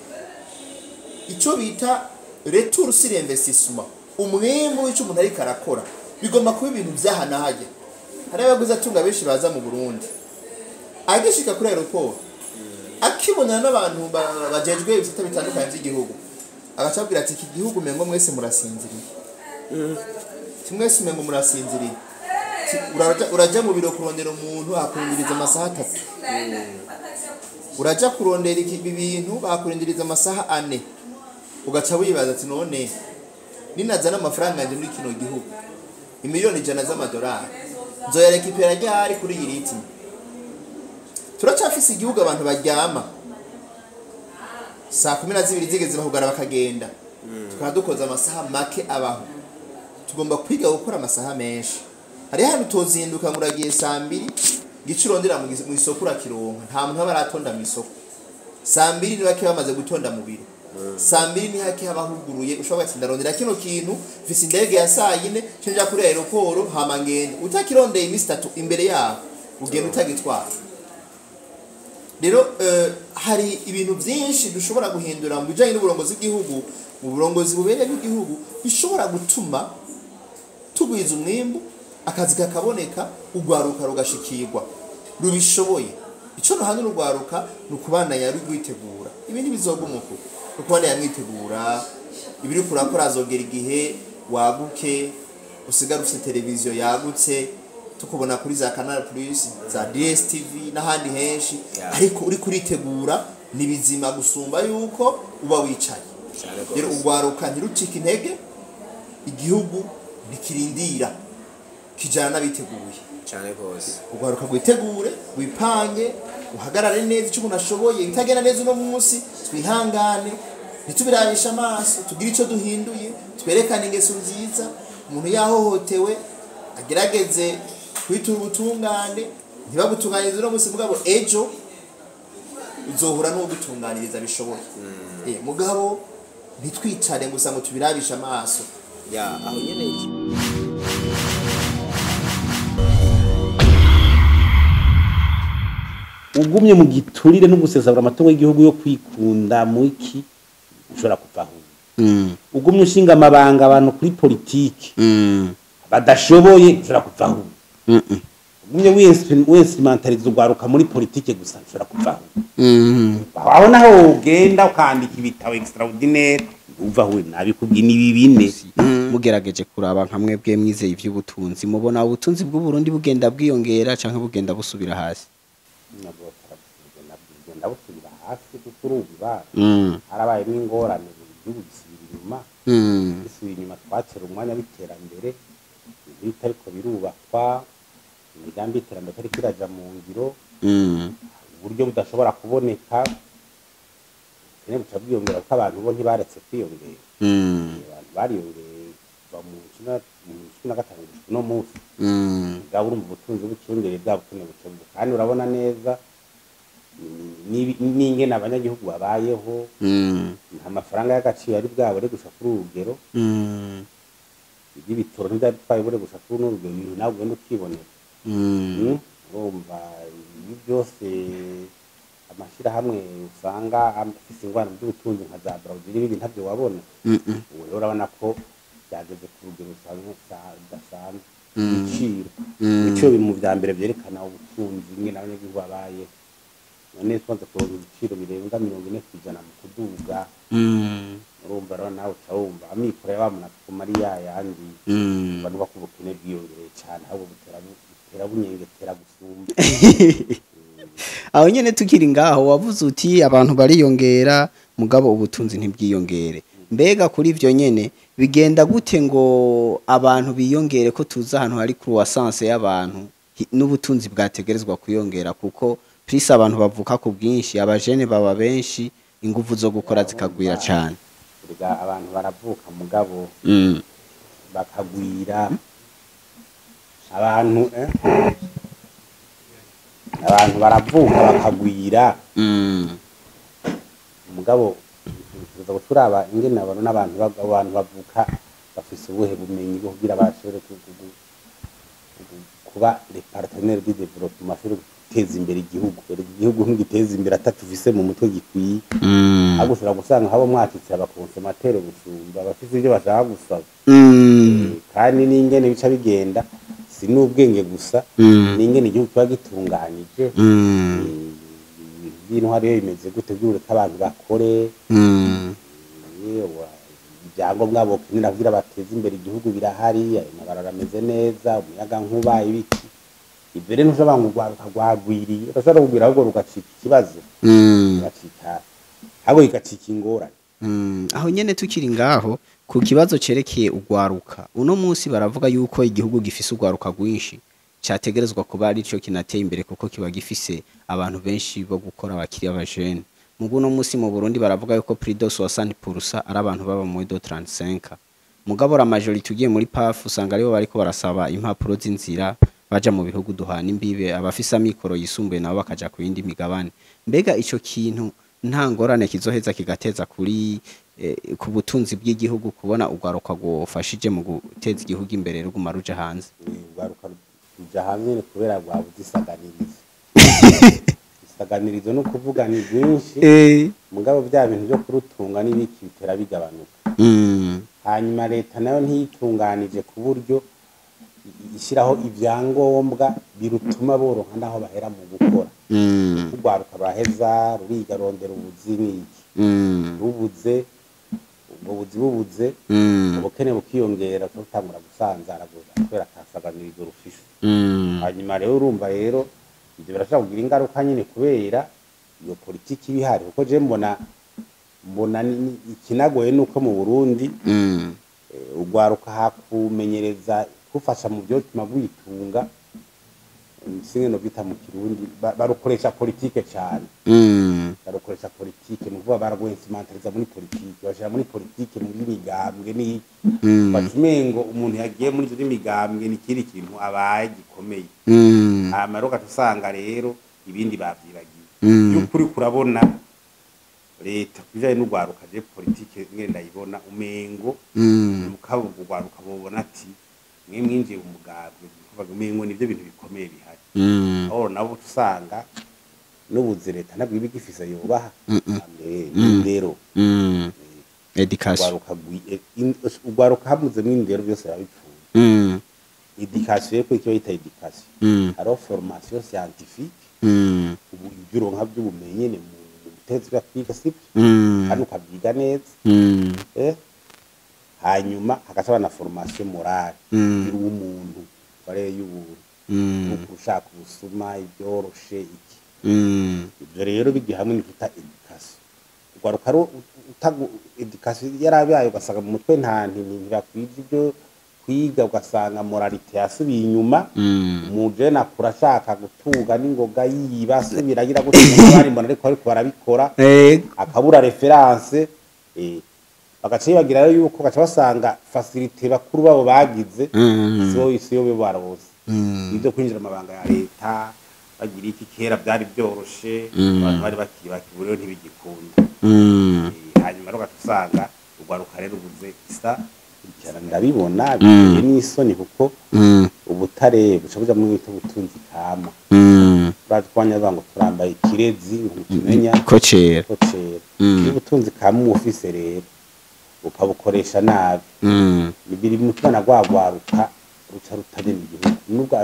icyo bita retour sur investissement umwembo w'icyo umuntu ariko arakora bigomba kuba ibintu byahana hajya hari abaguze atunga benshi baza mu Burundi agishika kuri aeroport akibonana n'abantu bajejwe ibisata bitandukanye by'igihugu agacabwira ati iki gihugu mengo mwese murasinziriye mwese mengo murasinziriye uraja mu biro kurondera umuntu akurindiriza amasaha 3 uraja kurondera iki bintu bakurindiriza amasaha 4 ugaca wibaza ati none ninazana amafaranga nje muri kino gihugu imiliyoni 100 z'amadolari nzoyarekipera ryari kuri iyi riti turacafise igihugu abantu baryama saa 12 zigeze bahugara bakagenda tukaba dukoze amasaha make abaho tugomba kwiga gukora amasaha menshi hari hano tozinduka nguragiye saa 2 gicurondera mu isoko urakironka nta muntu abaratonda mu isoko saa 2 ni bake bamaze gutonda mu biro saa 2 ni hake habahuguruye ushobora gutsinda rondera kino kintu visi indege ya saa 4 cenja kuri aeroport hama ngende utakirondeye imisi 3 imbere yaho ugenda utagitwara rero hari ibintu byinshi dushobora guhindura mu bijanye n'uburongozi bw'igihugu mu burongozi bubereye bw'igihugu bishobora gutuma tugwiza umwimbu akazi kakaboneka ugwaruka rugashikirwa rubishoboye ico no handi rugwaruka nukubana yari gwitegura ibindi bizogumuko ukubana yamwitegura ibiri kurakora azogera igihe waguke usigara ufite televiziyo yagutse tukubona kuri za Canal Plus za DSTV n'ahandi henshi ariko uri kuritegura nibizima gusumba yuko uba wicaye rero ugwaruka ntirucika intege igihugu nikirindira kijana nabiteguye cyane gose ugwaruka gwitegure wipange uhagarare neza icyo unashoboye bitagenda neza uno munsi twihangane nitubirabisha amaso tugira ico duhinduye twerekane ingeso nziza umuntu yahohotewe agerageze kwitura ubutungane ntibagutunganyirize uno munsi mugabo ejo uzohura no gutunganiriza bishoboye mugabo ntitwicare gusa ngo tubirabisha amaso aho nyene ugumye mu giturire no gusesagura amatungo y'igihugu yo kwikunda mu iki ushobora kuvaho ugumye ushinga amabanga abantu kuri politiki badashoboye ushobora kuvaho ugumye wese ugwaruka muri politiki gusa ushobora kuvaho aho naho ugenda ukandika ibitabo extraordinaire uvaho nabikubwiye nibi bine mugerageje kuraba nkamwe bwe mwizeye ivy'ubutunzi mubona ubutunzi bw'u Burundi bugenda bwiyongera canke bugenda busubira hasi ndabusubira hasi kuruba harabaye n'ingorane igihugu gisubira inyuma gisubira inyuma twatera umwanya w'iterambere bitariko birubakwa imigambi y'iterambere ariko iraja mu ngiro uburyo budashobora kuboneka kene buca bwiyongera ko abantu bo ntibaretse kwiyongera abantu bariyongera mu 15 no munsi gabura mu butunzi bw'ikirondere bwabukene bucebwe kandi urabona neza n'ingene abanyagihugu babayeho nta mafaranga y'agaciro ari bwabure gusha kuri urugero ibitoro ntibyari twayibure gusha kuri urugero ibintu nawe ugenda ukibonera urumva ibi byose amashirahamwe usanga afise ingwara by'ubutunzi nka za Brazil n'ibindi ntabyo wabona ubu rero urabona ko byageze ku rugero rudasanzwe ibiciro biri mu vya mbere vyerekana ubutunzi ingene abanyagihugu babaye none twanze kuronka ibiciro birenga 40% mu kuduga urumva rero nawe utawumva amikoro y'abamuna ku Mariya yandi abantu bakubukene bwiyongereye cyane ahubwo butera bunyengetera gusumba aho nyene tukiri ngaho wavuze uti abantu bariyongera mugabo ubutunzi ntibwiyongere mbega kuri ivyo nyene bigenda gute ngo abantu biyongere ko tuza ahantu hari croissance y'abantu n'ubutunzi bwategerezwa kuyongera kuko plus abantu bavuka ku bwinshi abajene baba benshi ingufu zo gukora zikagwira cyane abantu baravuka mugabo bakagwira abantu baravuka bakagwira mugabo tuza guturaba ingene n'abantu bavuka bafise ubuhe bumenyi bwo kugira bashobore kuba les partenaires de développement mashobore guteza imbere igihugu nk'igiteza imbere atatufise mu mutwe gikwiye agushobora gusanga habo mwatitse abakonsomateri gusumba bafise ibyo bashaka gusaba kandi n'ingene bica bigenda si n'ubwenge gusa n'ingene igihugu kiba gitunganyije intwari yo imeze gute by'ureka abantu bakore ibyangombwa bokenera kugira bateze imbere igihugu birahari amabarara ameze neza umuyaga nkuba ibiki ibyo rero ntushobora ngo rwagwiriye urashobora kugwira ahubwo rugacika ikibazo ahubwo igacika ingorane aho nyene tukiri ngaho ku kibazo cerekeye ugwaruka uno munsi baravuga yuko igihugu gifise ugwaruka rwinshi cyategerezwa kuba ari cyo kinateye imbere kuko kiba gifise abantu benshi bo gukora abakiriya bajene mugu no musi mu Burundi baravuga yuko prix de 60% ari abantu baba mu 35 mugabo la majorité ugiye muri PAF usanga aribo bariko barasaba impapuro z'inzira baja mu bihugu duhana imbibe abafisa mikoro yisumbuye nabo bakaja ku yindi migabane mbega ico kintu nta ngorane kizoheza kigateza kuri ku butunzi bw'igihugu kubona ugwaruka gufashije mu guteza igihugu imbere ruguma ruja hanze ugwaruka ruja hamwe kubera bwabuzisaganiriza isaganirizo no kuvuga ni byinshi mugabo bya bintu byo kurutunga n'ibiki bitera bigabanuka hanyuma leta nayo ntiyitunganije ku buryo ishyiraho ibyangombwa birutuma boroha naho bahera mu gukora ugwaruka baheza ruriga rondera ubuzi n'iki rubuze bubuze ubukene bukiyongera tutangura gusanzara kubera kasaganirizo rufishe hanyuma rero urumva rero ibyo birashobora kugira ingaruka nyine kubera iyo politiki bihari kuko je mbona ikinagoye nuko mu Burundi ugwaruka hakumenyereza kufasha mu byo tuma gwitunga singe no bita mu Kirundi barukoresha politike cyane barukoresha politike nuvuga baragwensimantariza muri politike bashira muri politike muri migambwe ni bacumengo umuntu yagiye muri zo migambwe ni kiri kintu abaye gikomeye amaroka tusanga rero ibindi bavyibagiye y'ukuri kurabona leta kujaye n'ugwaruka je politike ngenda yibona umengo mukabugu gwaruka bobona ati mwe mwinjiye umugambwe kuvuga umengo nivyo bintu bikomeye bihari aho nabo tusanga n'ubuze leta nabwo ibigifise yobaha indero education ugwaruka hamuze mw'indero byose babipfuye education ko icyo yita education aro formation scientifique ubu ibyo nka by'ubumenyi ne mu gutezwa kwiga sibyo hano ukabyiga neza hanyuma hakasaba na formation morale y'umuntu bare y'ubuntu ushaka ubusuma ibyoroshe iki ibyo rero bigi hamwe n'ifita education ugwaruka ro education yarabaye ugasanga mu mutwe nta ntibakwije ibyo kwiga ugasanga moralite yasubiye inyuma umuje nakura ashaka gutunga n'ingoga yibase biragira gutunga bari mbona ariko barabikora akabura reference bagaciye bagira yuko gaca basanga facilité bakuru babo bagize so yo barabose ibyo kwinjira amabanga ya leta bagira iki kera byari byoroshe abantu bari bakiburiwe ntibigikunda hanyuma rero gatusanga ugwaruka rero ubuze isa cyane ndabibona bigiye n'isoni kuko ubutare bushabuja mu bito butunzi kama batwanya bango turambaye ikirezi ntumenya kocera ubutunzi kama office rero ukabukoresha nabi bibiri mutwana gwagwaruka ruca rutanye mu gihugu nubwo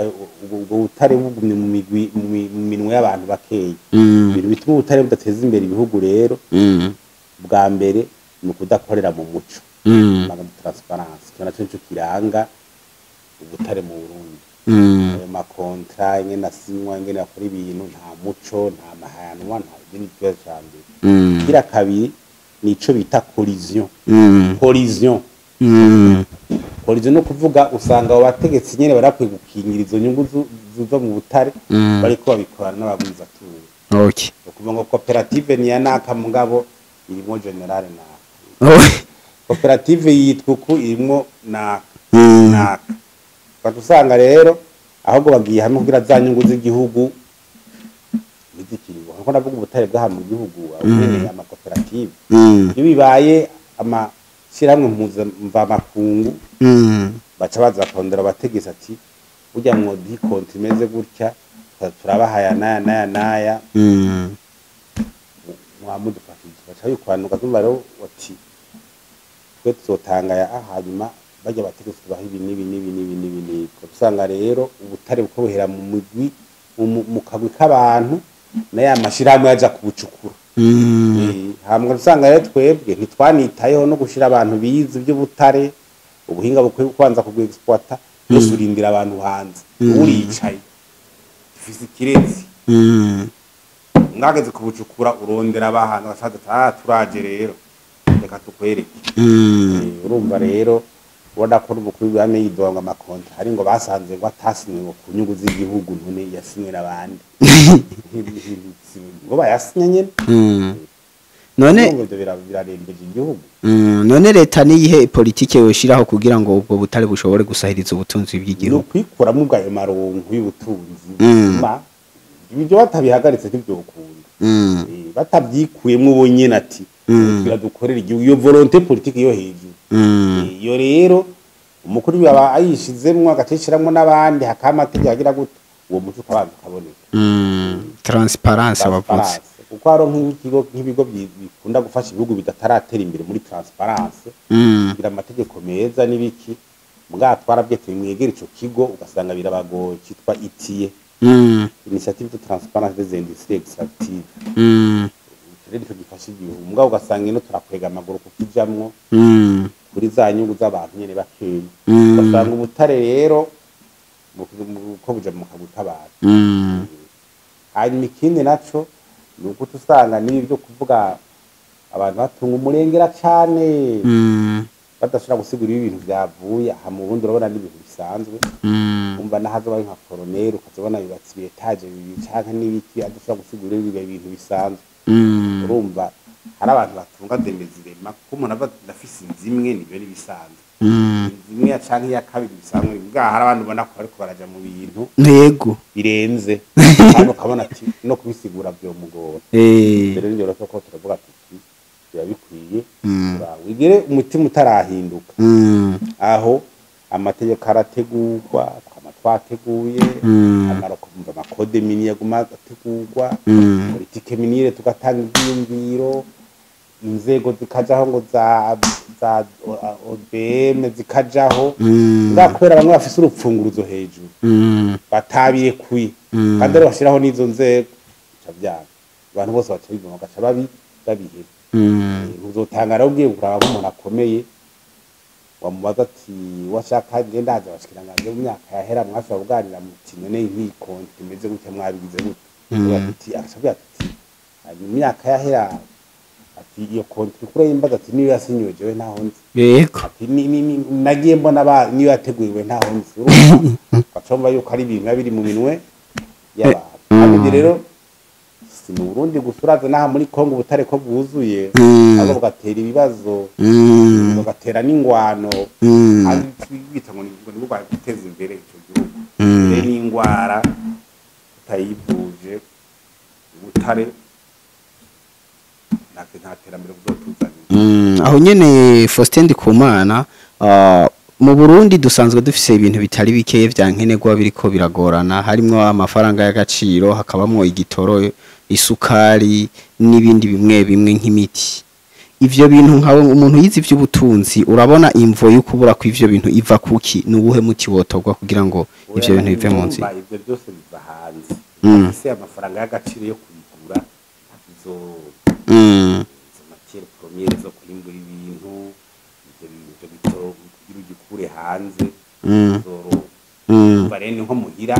ubwo butare bugumye mu migwi mu minwe y'abantu bakeye ibintu bituma ubutare budateza imbere ibihugu rero bwa mbere ni kudakorera mu muco magana transparence cyane cyo kiranga ubutare mu Burundi ayo makontra ingene asinywa ingene akora ibintu nta muco nta mahanwa nta bindi byose cyane kira kabiri nico bita collision no kuvuga usanga abategetsi nyene barakwiye gukingira izo nyungu zuva mu butare bariko babikorana n'abagwiza tunga okay ukuvuga ngo cooperative ni yanaka mugabo irimo general na koperative yitwa uku irimo na batusanga rero ahubwo bagiye hamwe kugira za nyungu z'igihugu bizikiriwa kuko navuga ubutare bwa mu gihugu abene amakoperative iyo bibaye amashiramwe mva makungu baca baza kondera abategeza ati burya mwo di konti imeze gutya turabahaya naya mwamudufashije baca yikwanuka zumva rero wati twe tuzotanga hanyuma bajya bategetse baha ibi nibi usanga rero ubutare bukohera mu migwi mu kagwi k'abantu na ya mashirahamwe yaja kubucukura hamwe usanga rero twebwe ntitwanitayeho no gushira abantu bize by'ubutare ubuhinga bukwiye kwanza kugwexploiter yose urindira abantu hanze uricaye ufise ikirezi mwageze kubucukura urondera abahantu bashaje turaje rero reka tukwereke urumva rero ubona ko n'umukuru w'ame yidonga amakontra hari ngo basanze ngo atasinye ngo ku nyungu z'igihugu none yasinye n'abandi ngo bayasinye nyene none ngo birarembeje igihugu none leta niyihe politike yoshiraho kugira ngo ubwo butare bushobore gusahiriza ubutunzi bw'igihugu kwikuramwo ubwayo maronko y'ubutunzi ibyo batabihagaritse ntibyokunda batabyikuyemwo bo nyene ati biradukorera igihugu iyo volonté politique yo hejuru iyo rero umukuru yaba ayishizemwo agateshiramwo n'abandi hakamategeko agira gute uwo muco ukabanza ukaboneka transparence wavuze kuko haro nk'ibigo bikunda gufasha ibihugu bidataratera imbere muri transparence kugira amategeko meza n'ibiki mbwa twarabyete mwegera ico kigo ugasanga birabagoye cyitwa ITIE initiative de transparence des industries extractives rero icyo gifasha igihugu mbwa ugasanga ino turakwega amaguru kukijamwo kuri za nyungu z'abantu nyene bakeya ugasanga ubutare rero ko buja mu kabutabara hanyuma ikindi naco nuko tusanga n'ibyo kuvuga abantu batunga umurengera cyane badashobora gusigura ibintu byavuye aha mu bundi urabona n'ibintu bisanzwe umva nahazo bari nka koroneri ukazabona yubatse ibetaje bibiri canke n'ibiki adashobora gusigura ibintu bisanzwe urumva hari abantu batunga demezirema kuko umuntu ava ndafise inzu imwe nibyo n'ibisanzwe imwe ya canke ya kabiri bisanzwe bwa hari abantu ubona ko bariko baraja mu bintu ntego birenze kandi ukabona ati no kubisigura byo mugora rero njye ko turavuga tuti birabikwiye wigere umutima utarahinduka aho amategeko arategurwa twateguye kumva amakode mini yaguma ategurwa politike minire tugatanga ibyiyumviro inzego zikajaho ngo za OBM zikajaho kubera bamwe bafise urupfunguruzo hejuru batabiye kuye kandi rero bashiraho n'izo nzego cavyana abantu bose bacabigoma gaca babihe uzotangara ugiye kuraba nk'umuntu akomeye wamubaza ati washaka ngenda haje abashikiranganje mu myaka yahera mwashobora kuganira muti none nk'ikonti imeze gute mwabigize gute ati akashabya ati mu myaka yahera ati iyo konti kure yimbaza ati niyo yasinyiwe jewe ntaho nzi yego ati nagiye mbona niyo yateguwe ntaho nzi bacomba yuko ari ibintu biri mu minwe y'abantu rero mu Burundi gusuraza naha muri Kongo ubutare ko bwuzuye abo bugatera ibibazo bugatera n'ingwano kandi twita ngo ni bwo guteza imbere icyo gihugu rero n'ingwara tutayivuje ubutare nta terambere buzotuzanira aho nyene Faustin Ndikumana mu Burundi dusanzwe dufise ibintu bitari bikeye vya nkenerwa biriko biragorana harimo amafaranga y'agaciro hakabamwo igitoro isukari n'ibindi bimwe bimwe nk'imiti ivyo bintu nkawe umuntu yize ivy'ubutunzi urabona imvo y'ukubura kw'ivyo bintu iva kuki nubuhe muti wotogwa kugira ngo ivyo bintu bive mu nzi ivyo byose biva hanze ese amafaranga y'agaciro yo kubigura izo matière première zo kwimbura ibintu ivyo bitoro kugira ugikure hanze zoro barene nko muhira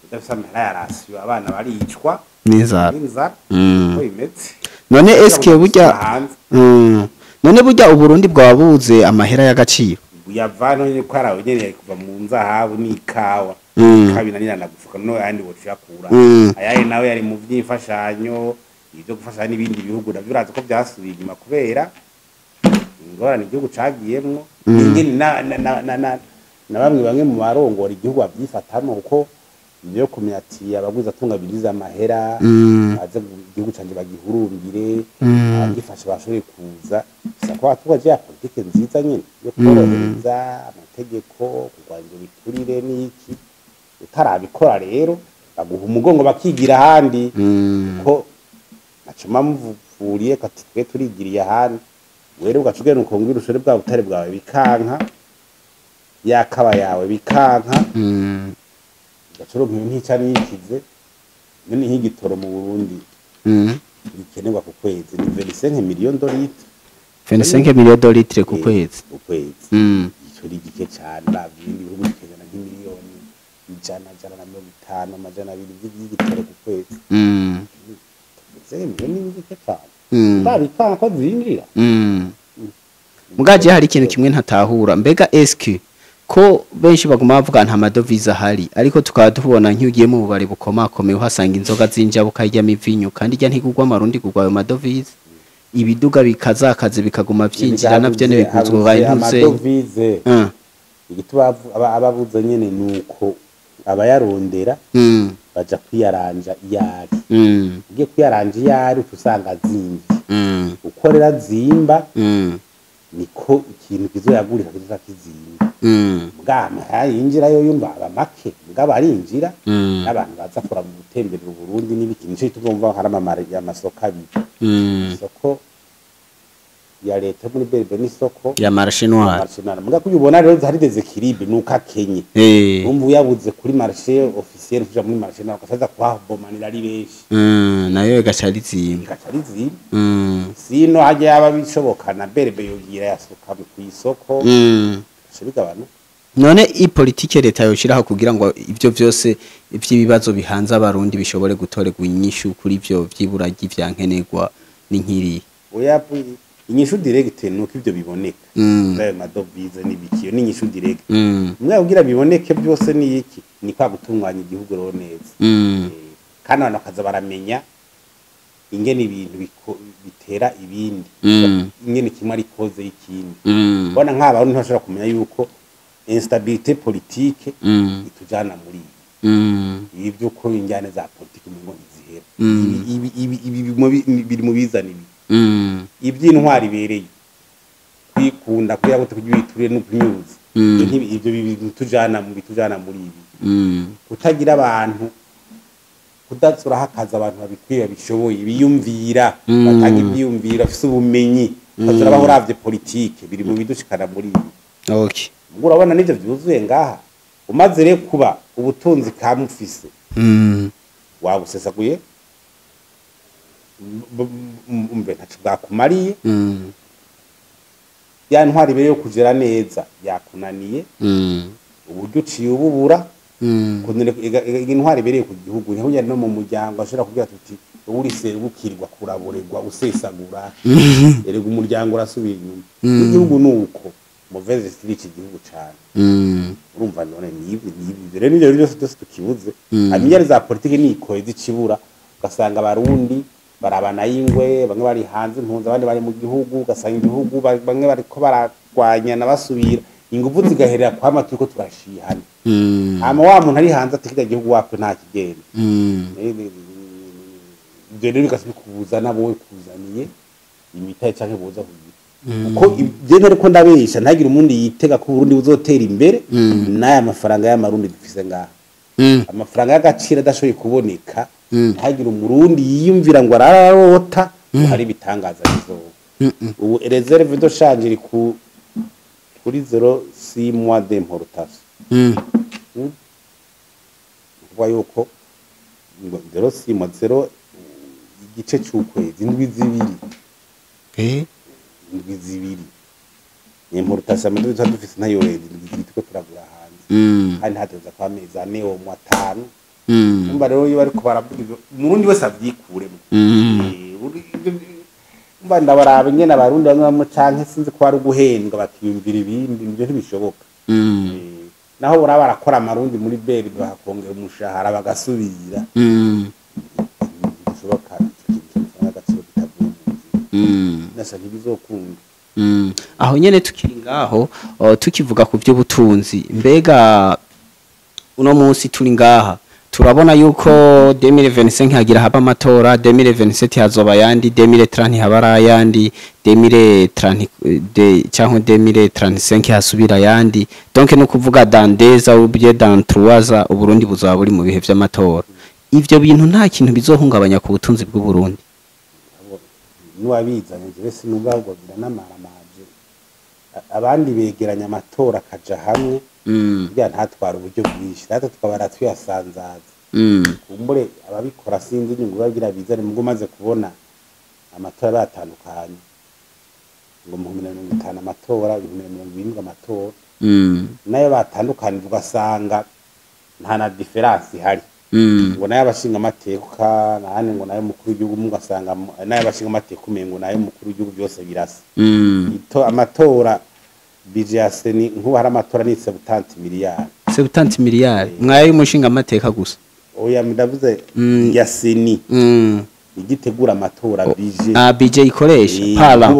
udafise amahera ya rasiyo abana baricwa n'inzara bimeze none eske burya none burya uburundi bwabuze amahera y'agaciro uyavana nyine ko arawe nyene kuva mu nzahabu n'ikawa kabinanira nagufuka no yandi wocyakura ayaye nawe yari mu vyifashanyo ibyo gufasha n'ibindi bihugu navyo urazi ko byasubiye inyuma kubera ingorane igihugu cagiyemwo ingene na bamwe mu barongora igihugu bavyifatamo kuko ibyo kumenya ati abagwiza atunga biriza amahera aze igihugu canje bagihurumbire agifasha bashoboye kuza sako atubaje ya politike nziza nyene yo korohereza amategeko kurwanya ibiturire n'iki utarabikora rero baguha umugongo bakigira ahandi ko nacuma muvuriye kati twe turigiriye ahandi were ugacugena ukongira ushore bwa butare bwawe bikanka yakaba yawe bikanka gacoro nk'icya nikize none nk'igitoro mu Burundi bikenerwa ku kwezi ni 25 million dolitri 25 million dolitri ku kwezi ico rigike cyane babindi bihugu bikena nk'imiliyoni ijana na 50 amajana 200 by'igitoro ku kwezi ni ngike cyane babikanga ko zinjira mugaje hari ikintu kimwe ntatahura mbega SQ ko benshi baguma bavuga nta madovize ahari ariko tukaba tubona nk'ugiye mu bubari bukomakomeye uhasanga inzoga zinja bukajya mivinyu kandi ijya ntigugwa amarundi gugwa ayo madovize ibiduga bikazakaze bikaguma byinjira navyo ne bikuzwe bayintuze amadovize igituba ababuze nyene nuko abayarondera baja kwiyaranja iyari ugiye kwiyaranja iyari usanga zimvye ukorera zimba niko ikintu kizoyagurika kizoza kizimba bwama yinjira yo yumva abamake bwaba arinjira n'abantu baza kura mu gutemberera Burundi n'ibiki nico tugomba haramamara y'amasoko abiri isoko ya leta muri berbe n'isoko ya marché noir muga kuyubona rero hari deséquilibre nuka kenye umbu yabuze kuri marché officiel kuja muri marché noir kasaza kwabomanira ari benshi nayo gacalizimba sino haje yaba bishoboka na berbe yogira yasuka ku isoko shibigabano none i politique leta yoshiraho kugira ngo ivyo vyose ivy'ibibazo bihanze abarundi bishobore gutorerwa inyishu kuri ivyo vy'iburagi vyankenerwa n'inkiri oya inyishu direct nuko ivyo biboneka ndaye madovize nibikiyo n'inyishu direct mwe ugira biboneke byose ni iki ni kwa gutunganya igihugu ro neza kandi abantu bakaza baramenya ingene ibintu bitera ibindi ingene kimwe ari koze y'ikindi bona nk'abantu ntibashobora kumenya yuko instabilité politique itujana muri ibi byuko injyane za politique mu ngo zihera ibi biri mu bizana ibi iby'intwari bereye kwikunda kuya gute kugibiture no kunyuza ibyo bitujana muri ibi kutagira abantu kudatsura hakaza abantu babikwiye bishoboye biyumvira batanga ibyiyumvira afise ubumenyi bazura uravye politique biri mu bidushikana muri ibi okay urabona n'ivyo byuzuye ngaha umaze rero kuba ubutunzi kamufise wabusesaguye umbe ntacu bwakumariye ya ntwari bere yo kugera neza yakunaniye uburyo uciye ububura intwari bereye ku gihugu niho no mu muryango ashobora kugira tuti uburise bukirwa kuraboregwa usesagura erega umuryango urasubiye inyuma igihugu nuko muveze iki gihugu cyane urumva none nibi rero n'ibyo byose tukibuze amiyari za politike niko izicibura ugasanga abarundi barabana y'ingwe bamwe bari hanze impunzi abandi bari mu gihugu ugasanga igihugu bamwe bariko baragwanya nabasubira ingufu zigaherera kwa matuko turashihana ama wa muntu ari hanze atikira gihugu wakwe nta kigenda rero bikasubikubuza nabo kuzaniye imitaye canke boza kugira uko igene ariko ndabesha ntagira umundi yitega ko Burundi buzotera imbere n'aya mafaranga y'amarundi dufise ngaha amafaranga y'agaciro adashoboye kuboneka ntagira umurundi yiyumvira ngo ararota hari bitangaza bizoba ubu reserve de change iri kuri 0,6 mois d'importation kuva yuko 0,6 mois 0 igice cy'ukwezi indwi zibiri indwi zibiri importation mu duce dufise nayo indwi tuko turagura hanze kandi hateza kwa meza ane o mu 5 umba rero iyo bariko baravuga umurundi wese avyikuremo umba ndabarabe nyene abarundi bamwe bamwe canke sinzi ko ari guhendwa bakiyumvira ibindi nivyo ntibishoboka naho bora barakora amarundi muri beri bakongera umushahara bagasubira bishoboka n'agaciro kitavuye nasa ntibizokunda aho nyene tukiri ngaho tukivuga ku by'ubutunzi mbega uno munsi turi ngaha turabona yuko 2025 hagira haba amatora 2027 hazoba yandi 2030 habara yandi 2030 cyangwa 2035 hasubira yandi donc no kuvuga dandeza ubye dans 3 ans uburundi buzaba buri mu bihe vy'amatora ivyo bintu nta kintu bizohungabanya ku butunzi bw'u Burundi nuwabizanye wese nubagwagira n'amaramaje abandi begeranya amatora kaja hamwe bya ntatwara uburyo bwinshi natwe tukabara tuyasanzaza kumbure ababikora sinzi inyungu bagira bizane mugo maze kubona amatora batandukanye ngo mu 2050 amatora 2070 amatora nayo batandukanye ugasanga nta na difference hari ngo nayo abashinga amateka nahane ngo nayo mukuru w'igihugu mugasanga nayo abashinga amateka umengo nayo mukuru w'igihugu byose birasa amatora bije ya seni nkuba hari amatora ni 70 miliyari 70 miliyari mwayo y'umushinga amateka gusa oya ndavuze ya seni igitegura amatora bije ikoresha pala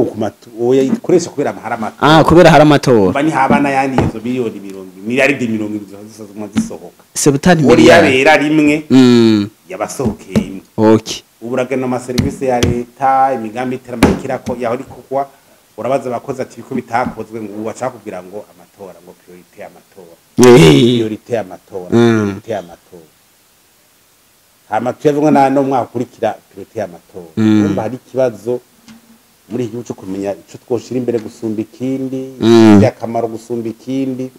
oya ikoresha kubera hari amatora kubera hari amatora mba ni habana yandi izo miliyoni 20 miliyaridi 20 zizozuma zisohoka 70 miliyari yabera rimwe yabasohokeye okay uburagana ama service ya leta imigambi iterambere kirako yaho rikugwa urabaza abakozi ati biko bitakozwe ngo wacha kugira ngo amatora ngo priority y'amatora priority y'amatora hama twebwe no mwakurikira priority y'amatora umba hari kibazo muri iki cyo kumenya ico twoshira imbere gusumba ikindi yakamaro gusumba ikindi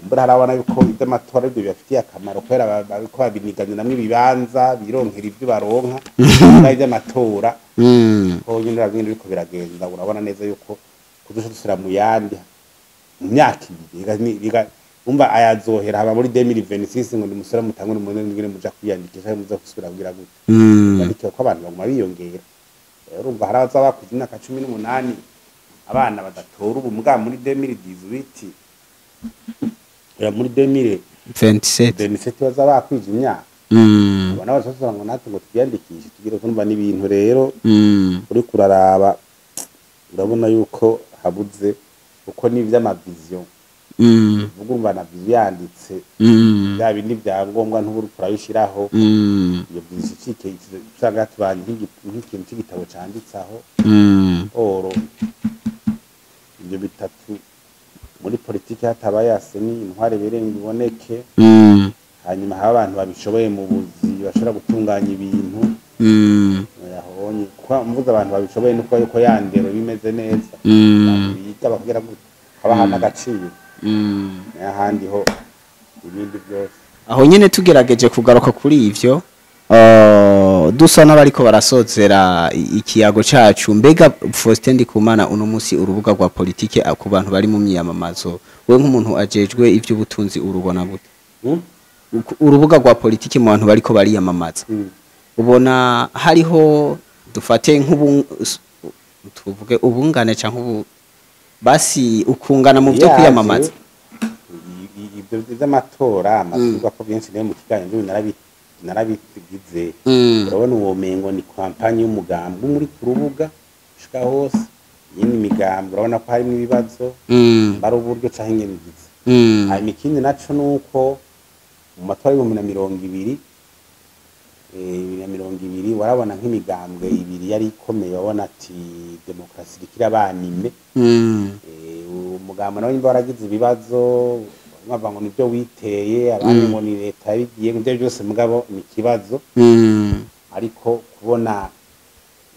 mbura harabona yuko iby'amatora ibyo bifitiye akamaro kwera babiko babiniganye namwe ibibanza bironkera ibyo baronka iby'amatora ko nyine ragende biko biragenda urabona neza yuko kudusha dusira mu yandi myaka ibiri umba ayazohera haba muri 2026 ngo ndimusura mutangwe n'umuntu muja kwiyandikisha muza gusubira kugira gute ariko ko abantu baguma biyongera urumva haraza bakuze imyaka 18 abana badatora ubumuga muri 2018 ya muri 2027 baza bakwije imyaka abana basosora ngo natwe ngo twiyandikishe tugire kumva n'ibintu rero uri kuraraba urabona yuko habuze uko n'ivy'amavision ugumva na byanditse bya bindi byangombwa ntuburi kurayishiraho iyo bizicike usanga tubanye nk'ikintu cy'igitabo cyanditsaho oro ibyo bitatu muri politiki hatabaye aseni intware berenga iboneke hanyuma haba abantu babishoboye mu buzi bashobora gutunganya ibintu yahonye kwa mvuga abantu babishoboye nuko yuko yandero bimeze neza biga bakugera gute abahana agaciro n'ahandi ho ibindi byose aho nyene tugerageje kugaruka kuri ivyo dusa n'abariko barasozera ikiyago cacu mbega Faustin Ndikumana uno musi urubuga rwa politike ku bantu bari mu myamamazo we nk'umuntu ajejwe ivy'ubutunzi urubona gute urubuga rwa politike mu bantu bariko bariyamamaza ubona hariho dufate nk'ubu tuvuge ubungane canke basi ukungana mu byo kwiyamamaza ibyo by'amatora amaturwa ko byinshi ne mu kiganiro narabigize urabona uwo mengo ni kampanye y'umugambi muri ku rubuga shika hose yini migambi urabona ko harimo ibibazo bari uburyo cahinge bigize hanyuma ikindi naco nuko mu matora y'2020 warabona nk'imigambwe ibiri yari ikomeye wabona ati demokrasi rikira banime umugambo nawe nimba waragize ibibazo bamwe ngo nibyo witeye abandi ngo ni leta bigiye ngibyo byose mugabo ni kibazo ariko kubona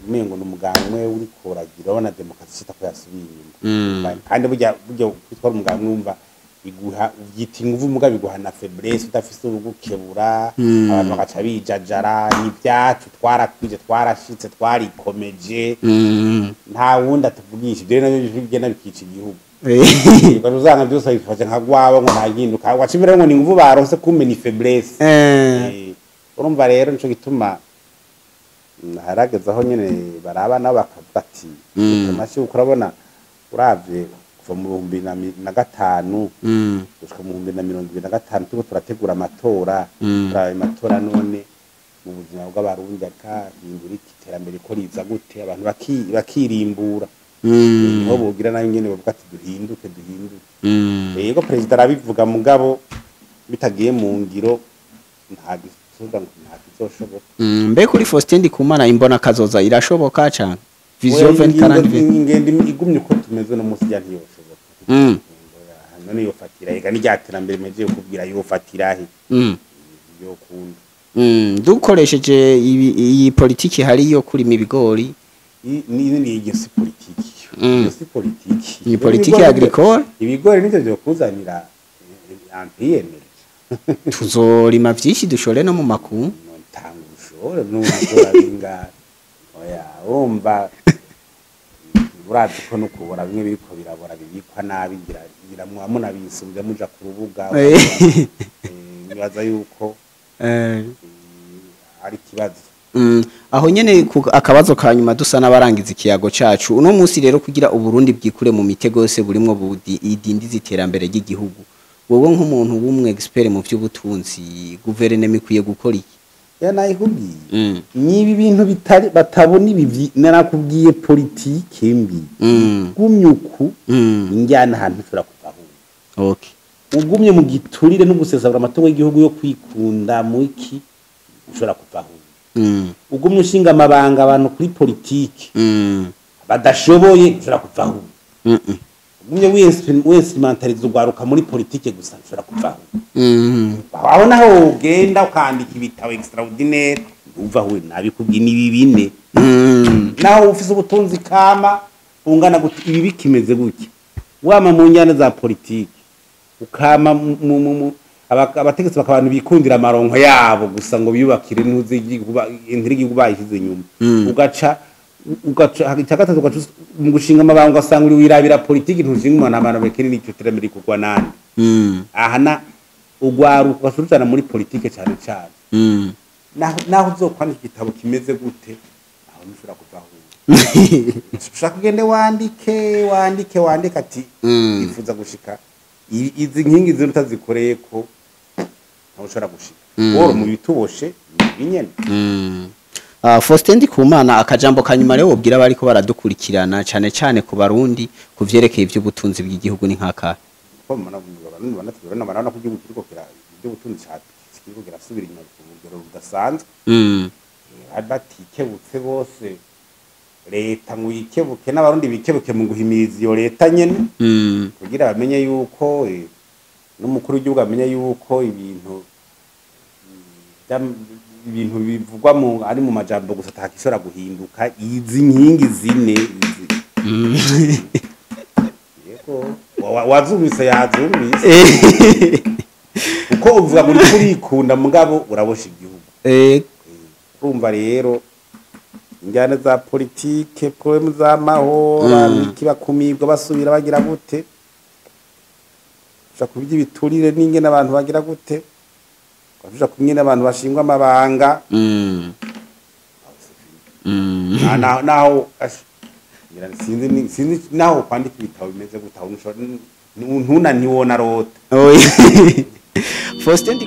umengo n'umugamwe uri kuragira ubona demokrasi itako yasubiye kandi burya kwitwara umugamwe wumva iguha ubyita inguvu muga biguha na faiblesse udafise urugukebura abantu bagaca bijajara n'ibyacu twarakwije twarashitse twarikomeje nta wundi atuvugisha ibyo nabyo bigenda bikica igihugu ngo uzanga byose bifashe nka gwabo ngo ntaginduka wacimira ngo ni inguvu baronse kumena ni faiblesse urumva rero nico gituma harageze aho nyene baraba nabo bakavuga ati amashi ukurabona uravye kuva mu 2005 gushika mu 2025 tuko turategura amatora amatora none mu buzima bw'abarundi akahindura iterambere ko riza gute abantu bakirimbura niho bogira nayo nyene bavuga ati duhinduke yego president arabivuga mugabo bitagiye mu ngiro nta bizoshoboka mbe kuri Faustin Ndikumana imbona kazoza irashoboka cyane vision 2040 ingende igumye uko tumeze no musi ya ntiyoshoboka none yofatira ega n'ijyaterambere meje kubwira yofatira he yo kunda dukoresheje iyi politiki hari yo kuri mibigori ni igisi politiki igisi politiki ni politiki agricole ibigori nivyo byo kuzanira ampiyeme tuzorima vyinshi dushore no mu makungu tanga ushore n'ubikora binga oya umva urazi ko no kubora bimwe biriko birabora bibikwa nabi ngira mwamuna bisumbye muja ku rubuga nibaza yuko ari kibazo. Aho nyene akabazo ka nyuma dusa n'abarangiza ikiyago cacu uno munsi rero kugira uburundi bwikure mu mitego yose burimwo idindiza iterambere ry'igihugu wowe nk'umuntu w'umwe expert mu vy'ubutunzi guverinoma ikwiye gukora iki yanayikubwiye nibi bintu bitari batabona ibi narakubwiye politike mbi gumyuku injyana ahantu ushobora kuvaho okay ugumye mu giturire no gusesabura amatungo y'igihugu yo kwikunda mu iki ushobora kuvaho ugumye ushinga amabanga abantu kuri politike badashoboye ushobora kuvaho ugumye wese mentalize ugwaruka muri politike gusa ushobora kuvaho aho naho ugenda ukandika ibitabo extraordinaire uvaho nabikubwiye nibi bine naho ufise ubutunzi kama ungana guti ibi bikimeze gutya wama mu njyana za politike ukama abategetsi bakabantu bikundira amaronko yabo gusa ngo biyubakire nuze intrigi kubayishize nyuma ugaca gatatu ugaca mu gushinga amabanga asanga uri wirabira politiki ntushinga umuntu amana bekene n'icyo terambere kugwa nande ahana ugwaruka ugasubirana muri politike cyane cyane naho uzokwandika igitabo kimeze gute aho ntushobora kuvaho ushaka ugende wandike ati ifuza gushika izi nkingi zino utazikoreye ko ntaho ushobora gushika woro mu bituboshe binyene Faustin Ndikumana akajambo kanyuma rero wobwira bari ko baradukurikirana cyane ku barundi kuvyerekeye ivy'ubutunzi bw'igihugu ni nkaka ko mana abantu banatubona barana ku gihugu kiriko kira ivy'ubutunzi kiriko kirasubira inyuma ku rugero rudasanzwe batikebutse bose leta ngo yikebuke n'abarundi bikebuke mu guhimiriza iyo leta nyene kugira bamenye yuko n'umukuru w'igihugu amenye yuko ibintu bivugwa ari mu majambo gusa atakishobora guhinduka izi nkingi zine yego wazumise yazumvise uko uvuga ngo urikunda mugabo urabosha igihugu urumva rero injyana za politike problème z'amahoro kibakumirwa basubira bagira gute ushaka kubijya biturire ninge n'abantu bagira gute ushaka kumwe n'abantu bashingwa amabanga naho sinzi naho kwandika ibitabo bimeze gute aho ntunaniwona rota Faustin